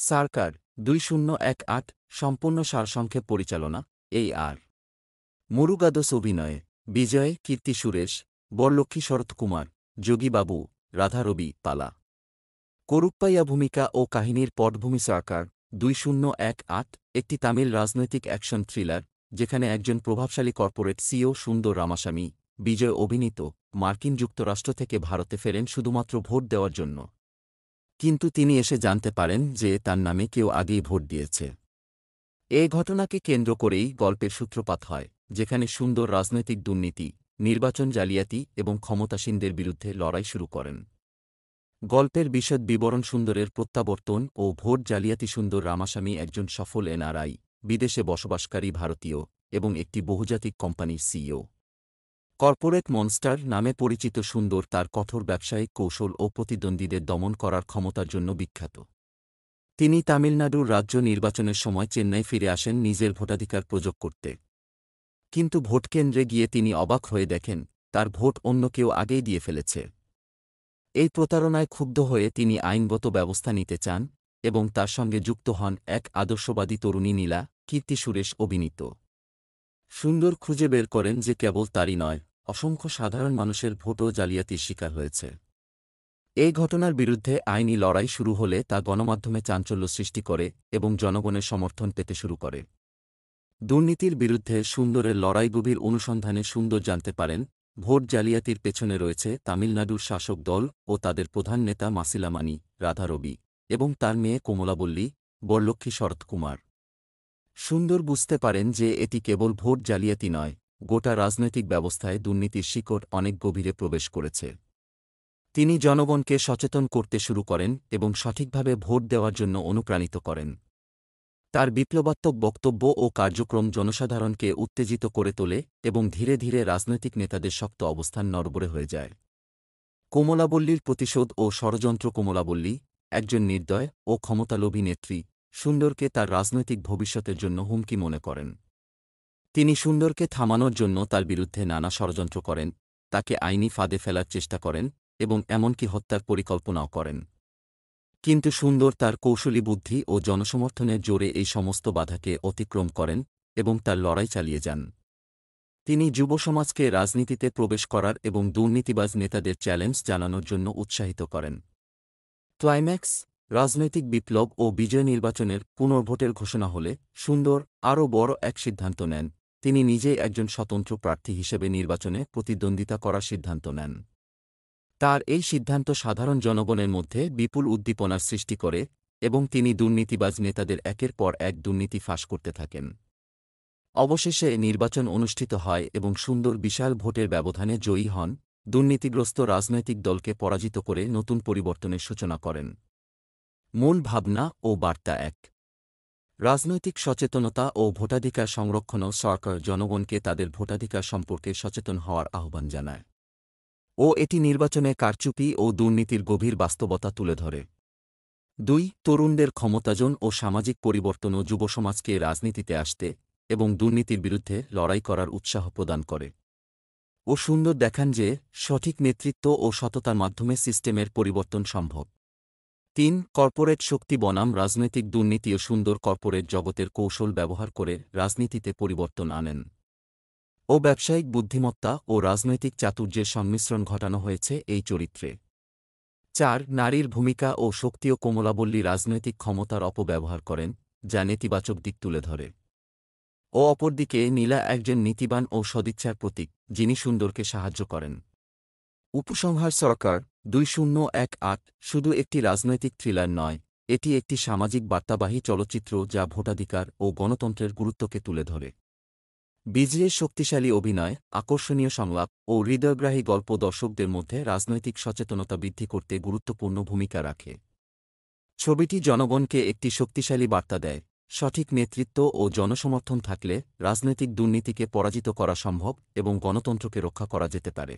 সরকার ২০১৮ সম্পূর্ণ সারসংক্ষেপ পরিচালনা এই আর মুরুগাদোস অভিনয়ে বিজয়, কীর্তি সুরেশ, বরলক্ষ্মী শরৎকুমার, যোগীবাবু, রাধা রবি, পালা করুপ্পাইয়া ভূমিকা ও কাহিনীর পটভূমি সরকার ২০১৮ একটি তামিল রাজনৈতিক অ্যাকশন থ্রিলার যেখানে একজন প্রভাবশালী কর্পোরেট সিইও সুন্দর রামাস্বামী বিজয় অভিনীত মার্কিন যুক্তরাষ্ট্র থেকে ভারতে ফেরেন শুধুমাত্র ভোট দেওয়ার জন্য। কিন্তু তিনি এসে জানতে পারেন যে তার নামে কেউ আগেই ভোট দিয়েছে। এ ঘটনাকে কেন্দ্র করেই গল্পের সূত্রপাত হয়, যেখানে সুন্দর রাজনৈতিক দুর্নীতি, নির্বাচন জালিয়াতি এবং ক্ষমতাসীনদের বিরুদ্ধে লড়াই শুরু করেন। গল্পের বিশদ বিবরণ সুন্দরের প্রত্যাবর্তন ও ভোট জালিয়াতি সুন্দর রামাস্বামী একজন সফল এনআরআই, বিদেশে বসবাসকারী ভারতীয় এবং একটি বহুজাতিক কোম্পানির সিইও। কর্পোরেট মনস্টার নামে পরিচিত সুন্দর তার কঠোর ব্যবসায়িক কৌশল ও প্রতিদ্বন্দ্বীদের দমন করার ক্ষমতার জন্য বিখ্যাত। তিনি তামিলনাড়ুর রাজ্য নির্বাচনের সময় চেন্নাই ফিরে আসেন নিজের ভোটাধিকার প্রয়োগ করতে। কিন্তু ভোটকেন্দ্রে গিয়ে তিনি অবাক হয়ে দেখেন তার ভোট অন্য কেউ আগেই দিয়ে ফেলেছে। এই প্রতারণায় ক্ষুব্ধ হয়ে তিনি আইনগত ব্যবস্থা নিতে চান এবং তার সঙ্গে যুক্ত হন এক আদর্শবাদী তরুণী নীলা, কীর্তি সুরেশ অভিনীত। সুন্দর খুঁজে বের করেন যে কেবল তারই নয়, অসংখ্য সাধারণ মানুষের ভোটও জালিয়াতির শিকার হয়েছে। এই ঘটনার বিরুদ্ধে আইনি লড়াই শুরু হলে তা গণমাধ্যমে চাঞ্চল্য সৃষ্টি করে এবং জনগণের সমর্থন পেতে শুরু করে। দুর্নীতির বিরুদ্ধে সুন্দরের লড়াই গভীর অনুসন্ধানে সুন্দর জানতে পারেন ভোট জালিয়াতির পেছনে রয়েছে তামিলনাড়ুর শাসক দল ও তাদের প্রধান নেতা মাসিলামানি, রাধা রবি এবং তার মেয়ে কমলাবল্লী, বরলক্ষ্মী শরৎকুমার। সুন্দর বুঝতে পারেন যে এটি কেবল ভোট জালিয়াতি নয়, গোটা রাজনৈতিক ব্যবস্থায় দুর্নীতির শিকড় অনেক গভীরে প্রবেশ করেছে। তিনি জনগণকে সচেতন করতে শুরু করেন এবং সঠিকভাবে ভোট দেওয়ার জন্য অনুপ্রাণিত করেন। তার বিপ্লবাত্মক বক্তব্য ও কার্যক্রম জনসাধারণকে উত্তেজিত করে তোলে এবং ধীরে ধীরে রাজনৈতিক নেতাদের শক্ত অবস্থান নড়বড়ে হয়ে যায়। কমলাবল্লীর প্রতিশোধ ও ষড়যন্ত্র কমলাবল্লী, একজন নির্দয় ও ক্ষমতালোভী নেত্রী, সুন্দরকে তার রাজনৈতিক ভবিষ্যতের জন্য হুমকি মনে করেন। তিনি সুন্দরকে থামানোর জন্য তার বিরুদ্ধে নানা ষড়যন্ত্র করেন, তাকে আইনি ফাঁদে ফেলার চেষ্টা করেন এবং এমনকি হত্যার পরিকল্পনাও করেন। কিন্তু সুন্দর তার কৌশলী বুদ্ধি ও জনসমর্থনের জোরে এই সমস্ত বাধাকে অতিক্রম করেন এবং তার লড়াই চালিয়ে যান। তিনি যুব সমাজকে রাজনীতিতে প্রবেশ করার এবং দুর্নীতিবাজ নেতাদের চ্যালেঞ্জ জানানোর জন্য উৎসাহিত করেন। ক্লাইম্যাক্স, রাজনৈতিক বিপ্লব ও বিজয় নির্বাচনের পুনর্ভোটের ঘোষণা হলে সুন্দর আরও বড় এক সিদ্ধান্ত নেন। তিনি নিজেই একজন স্বতন্ত্র প্রার্থী হিসেবে নির্বাচনে প্রতিদ্বন্দ্বিতা করার সিদ্ধান্ত নেন। তার এই সিদ্ধান্ত সাধারণ জনগণের মধ্যে বিপুল উদ্দীপনার সৃষ্টি করে এবং তিনি দুর্নীতিবাজ নেতাদের একের পর এক দুর্নীতি ফাঁস করতে থাকেন। অবশেষে নির্বাচন অনুষ্ঠিত হয় এবং সুন্দর বিশাল ভোটের ব্যবধানে জয়ী হন, দুর্নীতিগ্রস্ত রাজনৈতিক দলকে পরাজিত করে নতুন পরিবর্তনের সূচনা করেন। মূল ভাবনা ও বার্তা এক। রাজনৈতিক সচেতনতা ও ভোটাধিকার সংরক্ষণও সরকার জনগণকে তাদের ভোটাধিকার সম্পর্কে সচেতন হওয়ার আহ্বান জানায় ও এটি নির্বাচনে কারচুপি ও দুর্নীতির গভীর বাস্তবতা তুলে ধরে। ২. তরুণদের ক্ষমতায়ন ও সামাজিক পরিবর্তনও যুব সমাজকে রাজনীতিতে আসতে এবং দুর্নীতির বিরুদ্ধে লড়াই করার উৎসাহ প্রদান করে ও সুন্দর দেখান যে সঠিক নেতৃত্ব ও সততার মাধ্যমে সিস্টেমের পরিবর্তন সম্ভব। ৩. কর্পোরেট শক্তি বনাম রাজনৈতিক দুর্নীতিও সুন্দর কর্পোরেট জগতের কৌশল ব্যবহার করে রাজনীতিতে পরিবর্তন আনেন ও ব্যবসায়িক বুদ্ধিমত্তা ও রাজনৈতিক চাতুর্যের সংমিশ্রণ ঘটানো হয়েছে এই চরিত্রে। ৪. নারীর ভূমিকা ও শক্তিও কমলাবল্লী রাজনৈতিক ক্ষমতার অপব্যবহার করেন, যা নেতিবাচক দিক তুলে ধরে ও অপরদিকে নীলা একজন নীতিবান ও সদিচ্ছার প্রতীক, যিনি সুন্দরকে সাহায্য করেন। উপসংহার সরকার ২০১৮ শুধু একটি রাজনৈতিক থ্রিলার নয়, এটি একটি সামাজিক বার্তাবাহী চলচ্চিত্র যা ভোটাধিকার ও গণতন্ত্রের গুরুত্বকে তুলে ধরে। বিজয়ের শক্তিশালী অভিনয়, আকর্ষণীয় সংলাপ ও হৃদয়গ্রাহী গল্প দর্শকদের মধ্যে রাজনৈতিক সচেতনতা বৃদ্ধি করতে গুরুত্বপূর্ণ ভূমিকা রাখে। ছবিটি জনগণকে একটি শক্তিশালী বার্তা দেয়, সঠিক নেতৃত্ব ও জনসমর্থন থাকলে রাজনৈতিক দুর্নীতিকে পরাজিত করা সম্ভব এবং গণতন্ত্রকে রক্ষা করা যেতে পারে।